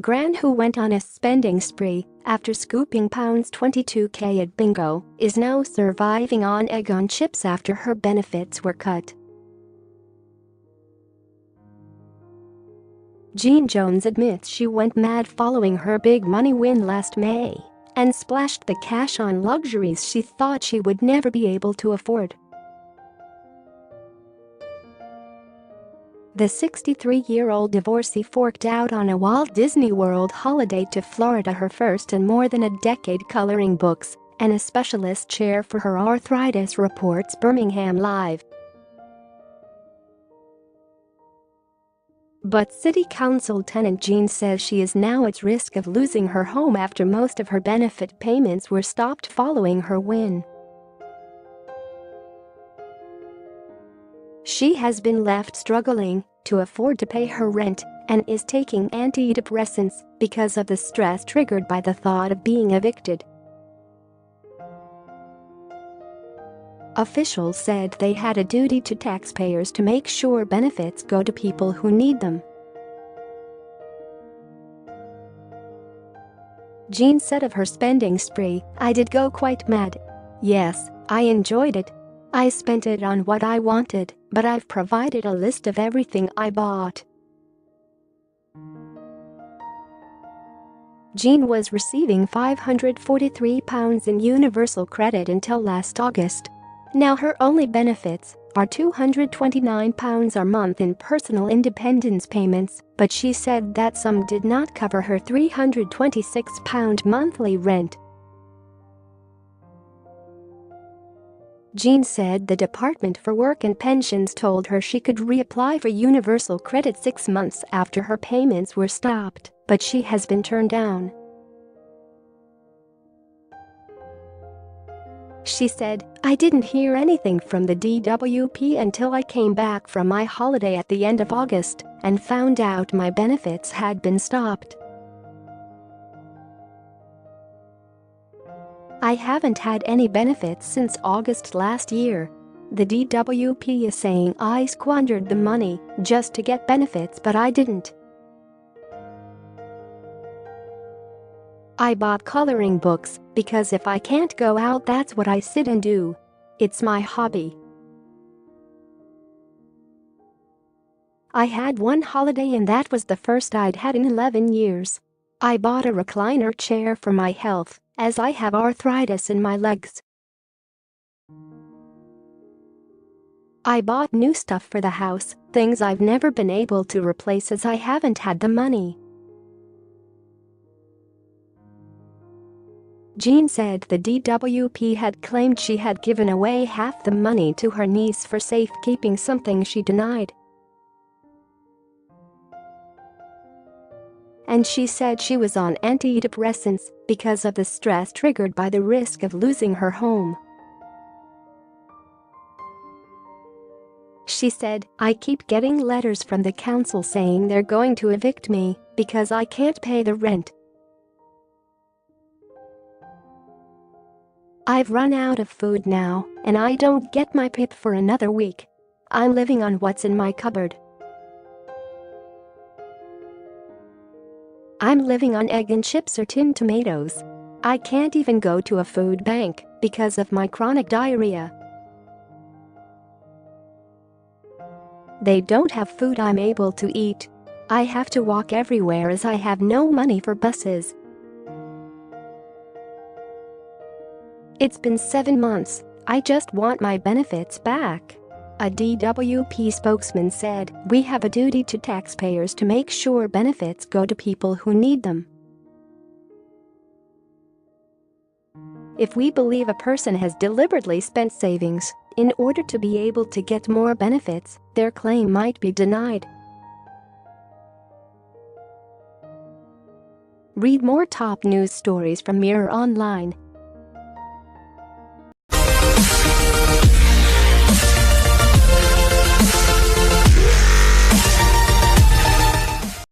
A Gran who went on a spending spree after scooping £22k at bingo is now surviving on egg on chips after her benefits were cut. Jean Jones admits she went mad following her big money win last May and splashed the cash on luxuries she thought she would never be able to afford. The 63-year-old divorcee forked out on a Walt Disney World holiday to Florida, her first in more than a decade, coloring books and a specialist chair for her arthritis, reports Birmingham Live. But City Council tenant Jean says she is now at risk of losing her home after most of her benefit payments were stopped following her win. She has been left struggling to afford to pay her rent and is taking antidepressants because of the stress triggered by the thought of being evicted. Officials said they had a duty to taxpayers to make sure benefits go to people who need them. Jean said of her spending spree, "I did go quite mad. Yes, I enjoyed it. I spent it on what I wanted, but I've provided a list of everything I bought." Jean was receiving £543 in universal credit until last August. Now her only benefits are £229 a month in personal independence payments, but she said that sum did not cover her £326 monthly rent. Jean said the Department for Work and Pensions told her she could reapply for universal credit 6 months after her payments were stopped, but she has been turned down. She said, "I didn't hear anything from the DWP until I came back from my holiday at the end of August and found out my benefits had been stopped. I haven't had any benefits since August last year. The DWP is saying I squandered the money just to get benefits, but I didn't. I bought coloring books because if I can't go out, that's what I sit and do. It's my hobby. I had one holiday and that was the first I'd had in 11 years. I bought a recliner chair for my health, as I have arthritis in my legs. I bought new stuff for the house, things I've never been able to replace as I haven't had the money." Jean said the DWP had claimed she had given away half the money to her niece for safekeeping, something she denied. And she said she was on antidepressants because of the stress triggered by the risk of losing her home. She said, "I keep getting letters from the council saying they're going to evict me because I can't pay the rent. I've run out of food now, and I don't get my PIP for another week. I'm living on what's in my cupboard. I'm living on egg and chips or tinned tomatoes. I can't even go to a food bank because of my chronic diarrhea. They don't have food I'm able to eat. I have to walk everywhere as I have no money for buses. It's been 7 months. I just want my benefits back." A DWP spokesman said, "We have a duty to taxpayers to make sure benefits go to people who need them. If we believe a person has deliberately spent savings in order to be able to get more benefits, their claim might be denied." Read more top news stories from Mirror Online.